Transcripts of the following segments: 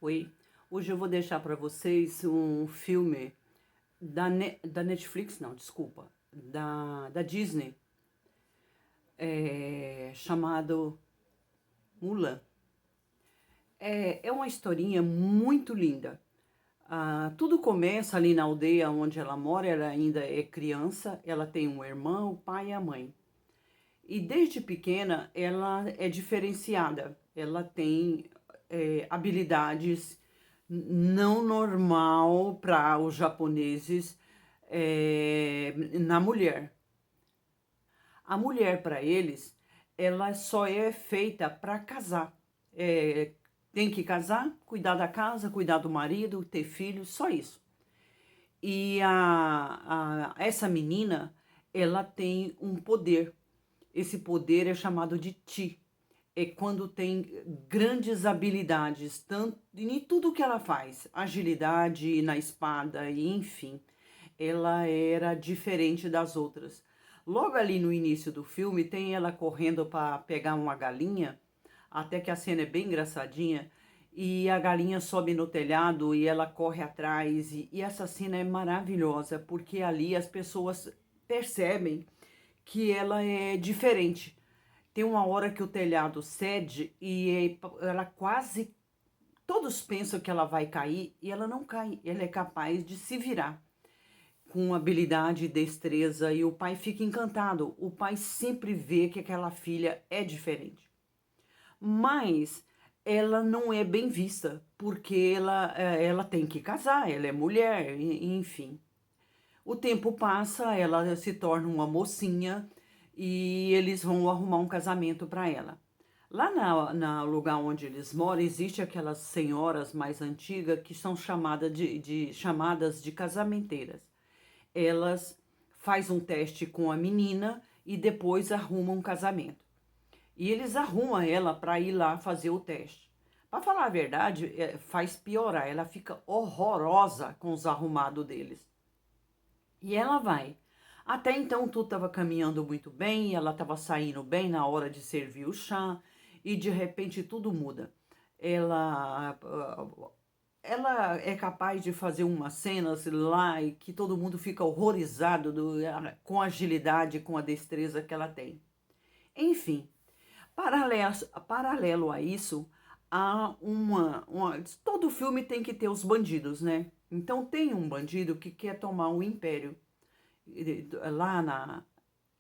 Oi, hoje eu vou deixar para vocês um filme da Netflix, não, desculpa, da Disney, chamado Mulan. É uma historinha muito linda. Tudo começa ali na aldeia onde ela mora, ela ainda é criança, ela tem um irmão, o pai e a mãe. E desde pequena ela é diferenciada, ela tem habilidades não normal para os japoneses na mulher. A mulher para eles, ela só é feita para casar. É, tem que casar, cuidar da casa, cuidar do marido, ter filhos, só isso. E essa menina, ela tem um poder. Esse poder é chamado de Ti. É quando tem grandes habilidades, tanto em tudo que ela faz, agilidade na espada e enfim, ela era diferente das outras. Logo ali no início do filme tem ela correndo para pegar uma galinha, até que a cena é bem engraçadinha, e a galinha sobe no telhado e ela corre atrás, e essa cena é maravilhosa, porque ali as pessoas percebem que ela é diferente. Tem uma hora que o telhado cede e ela quase. Todos pensam que ela vai cair e ela não cai. Ela é capaz de se virar com habilidade e destreza e o pai fica encantado. O pai sempre vê que aquela filha é diferente. Mas ela não é bem vista porque ela tem que casar, ela é mulher, enfim. O tempo passa, ela se torna uma mocinha e eles vão arrumar um casamento para ela. Lá na lugar onde eles moram, existe aquelas senhoras mais antigas que são chamadas de casamenteiras. Elas fazem um teste com a menina e depois arrumam um casamento. E eles arrumam ela para ir lá fazer o teste. Para falar a verdade, faz piorar. Ela fica horrorosa com os arrumados deles. E ela vai. Até então tudo estava caminhando muito bem, ela estava saindo bem na hora de servir o chá e de repente tudo muda. Ela ela é capaz de fazer umas cenas lá e que todo mundo fica horrorizado com a agilidade, com a destreza que ela tem. Enfim, paralelo, paralelo a isso, há todo filme tem que ter os bandidos, né? Então tem um bandido que quer tomar o império. Lá na.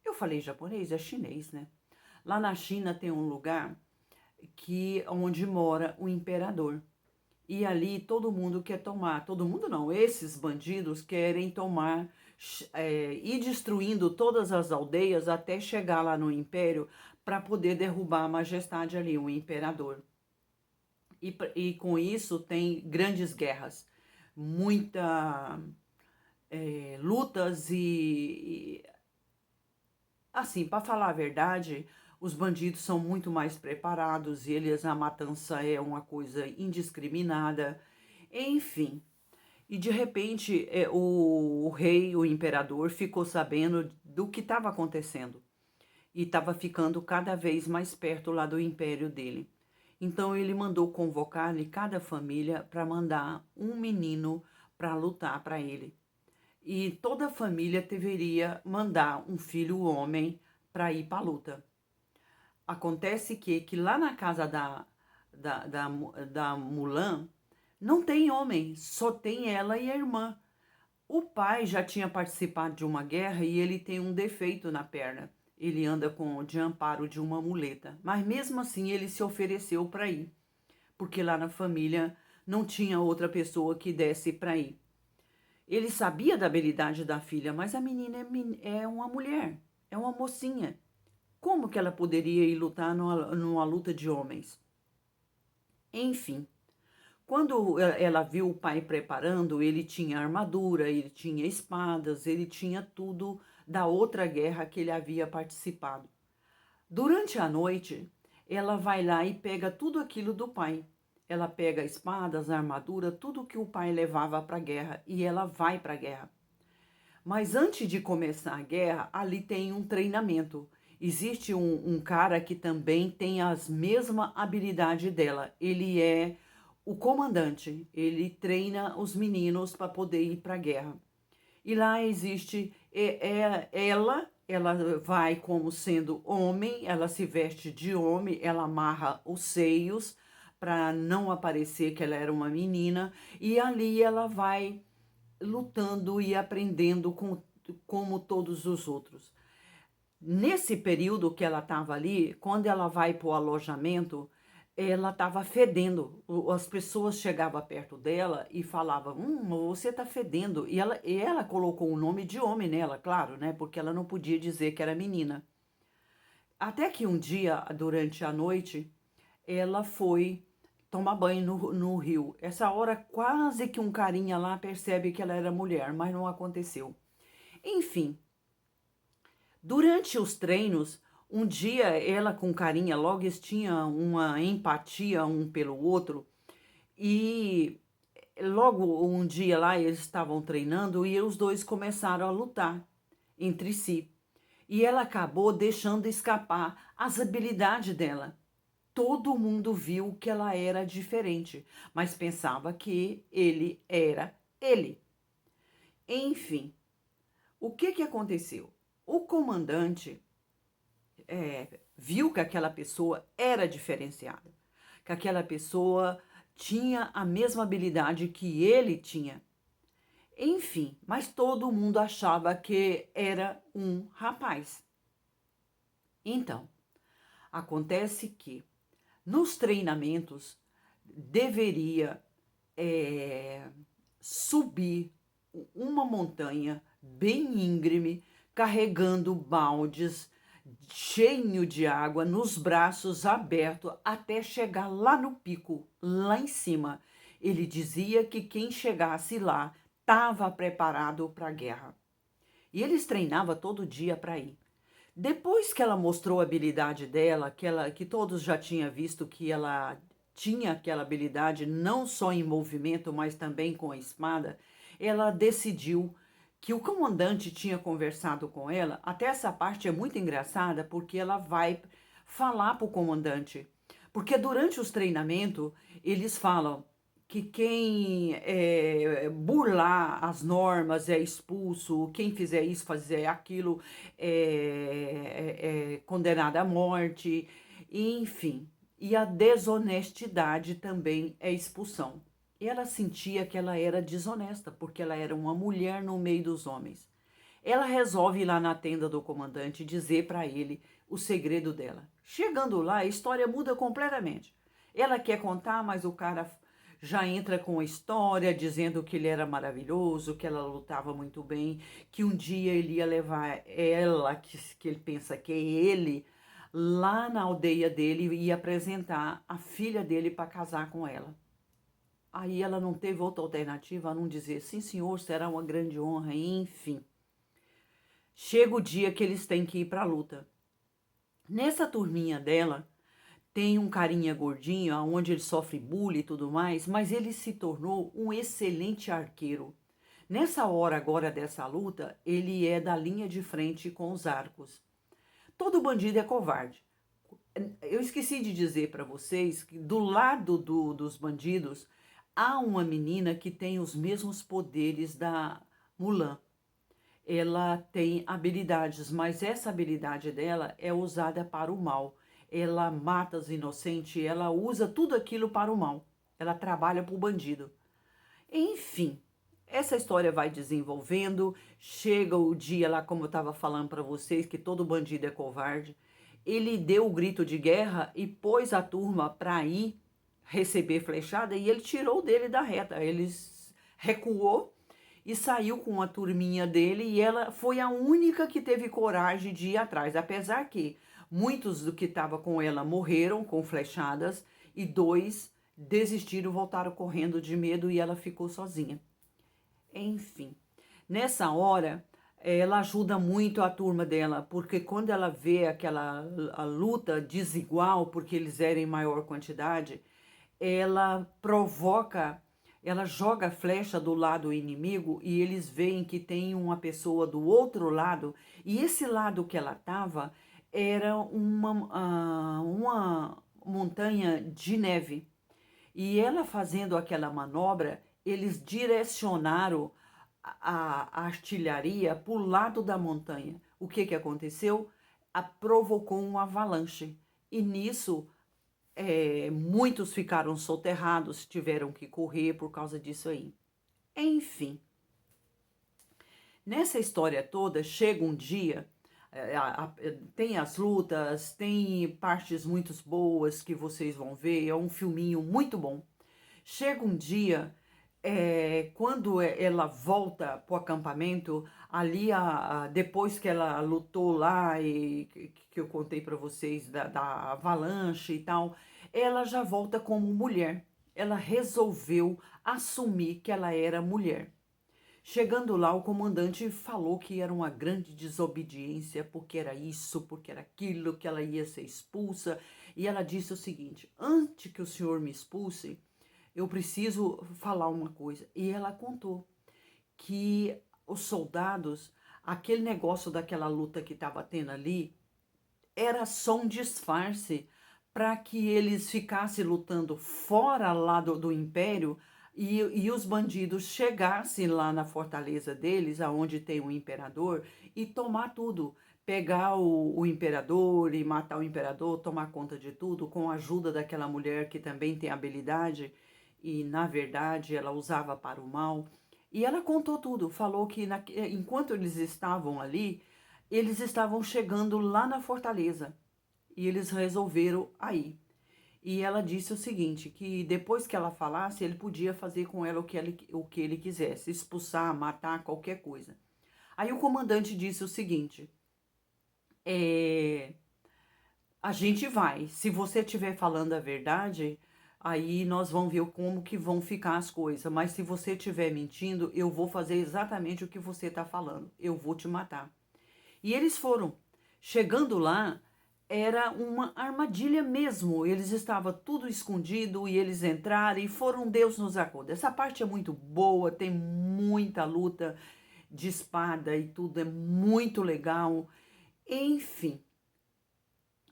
Eu falei japonês, é chinês, né? Lá na China tem um lugar onde mora o imperador. E ali todo mundo quer tomar, todo mundo não, esses bandidos querem tomar, ir destruindo todas as aldeias até chegar lá no império para poder derrubar a majestade ali, o imperador. E com isso tem grandes guerras, muita lutas assim, para falar a verdade, os bandidos são muito mais preparados e a matança é uma coisa indiscriminada, enfim. E de repente, o rei, o imperador, ficou sabendo do que estava acontecendo e estava ficando cada vez mais perto lá do império dele. Então ele mandou convocar-lhe cada família para mandar um menino para lutar para ele. E toda a família deveria mandar um filho homem para ir para a luta. Acontece que lá na casa da Mulan não tem homem, só tem ela e a irmã. O pai já tinha participado de uma guerra e ele tem um defeito na perna. Ele anda de amparo de uma muleta. Mas mesmo assim ele se ofereceu para ir, porque lá na família não tinha outra pessoa que desse para ir. Ele sabia da habilidade da filha, mas a menina é uma mulher, é uma mocinha. Como que ela poderia ir lutar numa luta de homens? Enfim, quando ela viu o pai preparando, ele tinha armadura, ele tinha espadas, ele tinha tudo da outra guerra que ele havia participado. Durante a noite, ela vai lá e pega tudo aquilo do pai. Ela pega espadas, armadura, tudo que o pai levava para a guerra e ela vai para a guerra. Mas antes de começar a guerra, ali tem um treinamento. Existe um cara que também tem as mesmas habilidades dela. Ele é o comandante, ele treina os meninos para poder ir para a guerra. E lá existe ela vai como sendo homem, ela se veste de homem, ela amarra os seios para não aparecer que ela era uma menina, e ali ela vai lutando e aprendendo como todos os outros. Nesse período que ela estava ali, quando ela vai para o alojamento, ela estava fedendo. As pessoas chegavam perto dela e falavam: você está fedendo. E ela colocou o nome de homem nela, claro, né? Porque ela não podia dizer que era menina. Até que um dia, durante a noite, ela foi tomar banho no rio. Essa hora, quase que um carinha lá percebe que ela era mulher, mas não aconteceu. Enfim, durante os treinos, um dia ela com carinha logo eles tinham uma empatia um pelo outro e logo um dia lá eles estavam treinando e os dois começaram a lutar entre si. E ela acabou deixando escapar as habilidades dela. Todo mundo viu que ela era diferente, mas pensava que ele era ele. Enfim, o que aconteceu? O comandante viu que aquela pessoa era diferenciada, que aquela pessoa tinha a mesma habilidade que ele tinha. Enfim, mas todo mundo achava que era um rapaz. Então, acontece que nos treinamentos deveria é, subir uma montanha bem íngreme, carregando baldes cheio de água nos braços abertos até chegar lá no pico, lá em cima. Ele dizia que quem chegasse lá estava preparado para a guerra. E eles treinavam todo dia para ir. Depois que ela mostrou a habilidade dela, que todos já tinham visto que ela tinha aquela habilidade não só em movimento, mas também com a espada, ela decidiu que o comandante tinha conversado com ela. Até essa parte é muito engraçada, porque ela vai falar para o comandante. Porque durante os treinamentos, eles falam que quem burlar as normas é expulso, quem fizer isso, fazer aquilo é condenado à morte, enfim. E a desonestidade também é expulsão. E ela sentia que ela era desonesta, porque ela era uma mulher no meio dos homens. Ela resolve ir lá na tenda do comandante dizer para ele o segredo dela. Chegando lá, a história muda completamente. Ela quer contar, mas o cara já entra com a história dizendo que ele era maravilhoso, que ela lutava muito bem, que um dia ele ia levar ela, que ele pensa que é ele, lá na aldeia dele e ia apresentar a filha dele para casar com ela. Aí ela não teve outra alternativa a não dizer sim, senhor, será uma grande honra, enfim. Chega o dia que eles têm que ir para a luta. Nessa turminha dela, tem um carinha gordinho, onde ele sofre bullying e tudo mais, mas ele se tornou um excelente arqueiro. Nessa hora agora dessa luta, ele é da linha de frente com os arcos. Todo bandido é covarde. Eu esqueci de dizer para vocês que do lado dos bandidos há uma menina que tem os mesmos poderes da Mulan. Ela tem habilidades, mas essa habilidade dela é usada para o mal. Ela mata os inocentes, ela usa tudo aquilo para o mal. Ela trabalha para o bandido. Enfim, essa história vai desenvolvendo. Chega o dia lá, como eu estava falando para vocês, que todo bandido é covarde. Ele deu o grito de guerra e pôs a turma para ir receber flechada e ele tirou dele da reta. Ele recuou e saiu com a turminha dele e ela foi a única que teve coragem de ir atrás, apesar que muitos do que estavam com ela morreram com flechadas e dois desistiram, voltaram correndo de medo e ela ficou sozinha. Enfim, nessa hora ela ajuda muito a turma dela, porque quando ela vê a luta desigual, porque eles eram em maior quantidade, ela provoca, ela joga a flecha do lado inimigo e eles veem que tem uma pessoa do outro lado, e esse lado que ela estava era uma montanha de neve. E ela fazendo aquela manobra, eles direcionaram a artilharia para o lado da montanha. O que aconteceu? Provocou um avalanche. E nisso, muitos ficaram soterrados, tiveram que correr por causa disso aí. Enfim, nessa história toda, chega um dia, tem as lutas, tem partes muito boas que vocês vão ver, é um filminho muito bom. Chega um dia, quando ela volta para o acampamento, ali depois que ela lutou lá e que eu contei para vocês da avalanche e tal, ela já volta como mulher. Ela resolveu assumir que ela era mulher. Chegando lá, o comandante falou que era uma grande desobediência, porque era isso, porque era aquilo, que ela ia ser expulsa. E ela disse o seguinte: antes que o senhor me expulse, eu preciso falar uma coisa. E ela contou que os soldados, aquele negócio daquela luta que estava tendo ali, era só um disfarce para que eles ficassem lutando fora lá do Império e os bandidos chegassem lá na fortaleza deles, aonde tem o imperador, e tomar tudo. Pegar o imperador e matar o imperador, tomar conta de tudo, com a ajuda daquela mulher que também tem habilidade e, na verdade, ela usava para o mal. E ela contou tudo, falou que enquanto eles estavam ali, eles estavam chegando lá na fortaleza e eles resolveram aí. E ela disse o seguinte, que depois que ela falasse, ele podia fazer com ela o que ele quisesse, expulsar, matar, qualquer coisa. Aí o comandante disse o seguinte, a gente vai, se você estiver falando a verdade, aí nós vamos ver como que vão ficar as coisas. Mas se você estiver mentindo, eu vou fazer exatamente o que você está falando, eu vou te matar. E eles foram. Chegando lá, era uma armadilha mesmo. Eles estavam tudo escondido e eles entraram e foram Deus nos acuda. Essa parte é muito boa, tem muita luta de espada e tudo, é muito legal. Enfim,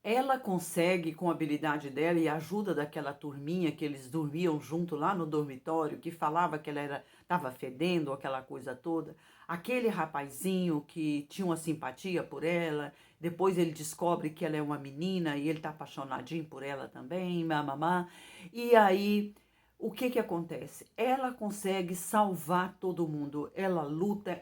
ela consegue, com a habilidade dela e a ajuda daquela turminha que eles dormiam junto lá no dormitório, que falava que ela estava fedendo, aquela coisa toda. Aquele rapazinho que tinha uma simpatia por ela, depois ele descobre que ela é uma menina e ele está apaixonadinho por ela também, mamamá. E aí, o que acontece? Ela consegue salvar todo mundo. Ela luta,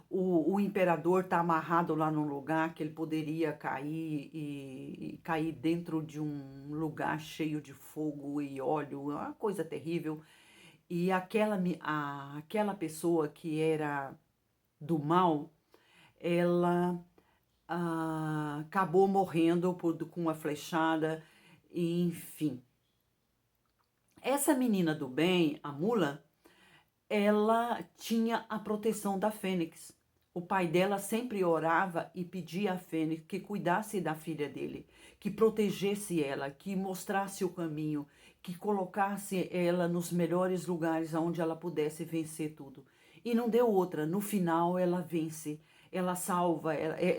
o imperador está amarrado lá num lugar que ele poderia cair e cair dentro de um lugar cheio de fogo e óleo, uma coisa terrível. E aquela pessoa que era do mal, ela acabou morrendo com uma flechada, enfim. Essa menina do bem, a Mula, ela tinha a proteção da Fênix. O pai dela sempre orava e pedia a Fênix que cuidasse da filha dele, que protegesse ela, que mostrasse o caminho, que colocasse ela nos melhores lugares onde ela pudesse vencer tudo. E não deu outra. No final, ela vence, ela salva.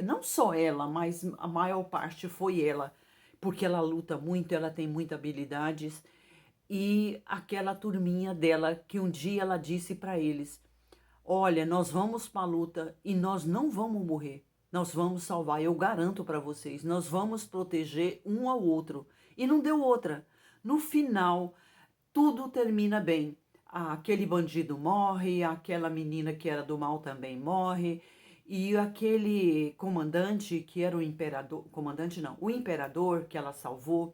Não só ela, mas a maior parte foi ela, porque ela luta muito, ela tem muitas habilidades e aquela turminha dela que um dia ela disse para eles: olha, nós vamos para a luta e nós não vamos morrer. Nós vamos salvar, eu garanto para vocês. Nós vamos proteger um ao outro. E não deu outra. No final, tudo termina bem. Aquele bandido morre, aquela menina que era do mal também morre. E aquele comandante que era o imperador, comandante não, o imperador que ela salvou,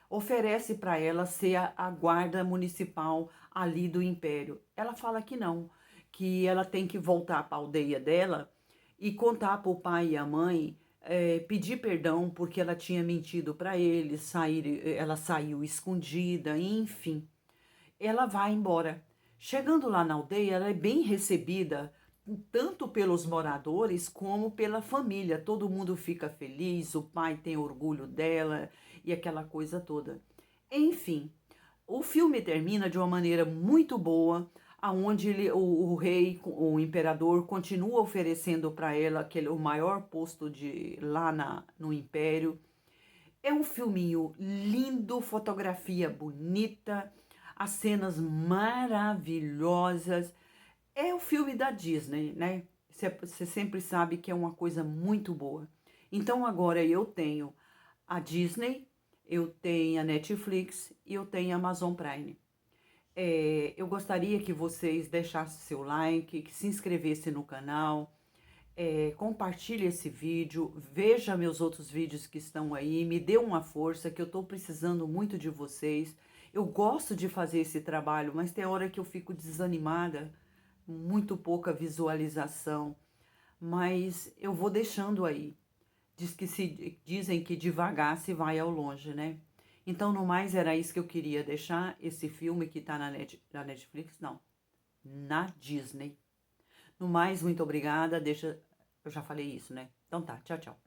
oferece para ela ser a guarda municipal ali do império. Ela fala que não, que ela tem que voltar para a aldeia dela e contar para o pai e a mãe, pedir perdão porque ela tinha mentido para eles, ela saiu escondida, enfim. Ela vai embora. Chegando lá na aldeia, ela é bem recebida tanto pelos moradores como pela família. Todo mundo fica feliz, o pai tem orgulho dela e aquela coisa toda. Enfim, o filme termina de uma maneira muito boa, aonde o rei, o imperador, continua oferecendo para ela o maior posto lá no império. É um filminho lindo, fotografia bonita, as cenas maravilhosas. É o filme da Disney, né? Você sempre sabe que é uma coisa muito boa. Então agora eu tenho a Disney, eu tenho a Netflix e eu tenho a Amazon Prime. Eu gostaria que vocês deixassem seu like, que se inscrevessem no canal, compartilhe esse vídeo, veja meus outros vídeos que estão aí, me dê uma força que eu estou precisando muito de vocês. Eu gosto de fazer esse trabalho, mas tem hora que eu fico desanimada, muito pouca visualização, mas eu vou deixando aí. Dizem que devagar se vai ao longe, né? Então, no mais, era isso que eu queria deixar. Esse filme que tá na Netflix, não, na Disney. No mais, muito obrigada. Eu já falei isso, né? Então tá, tchau, tchau.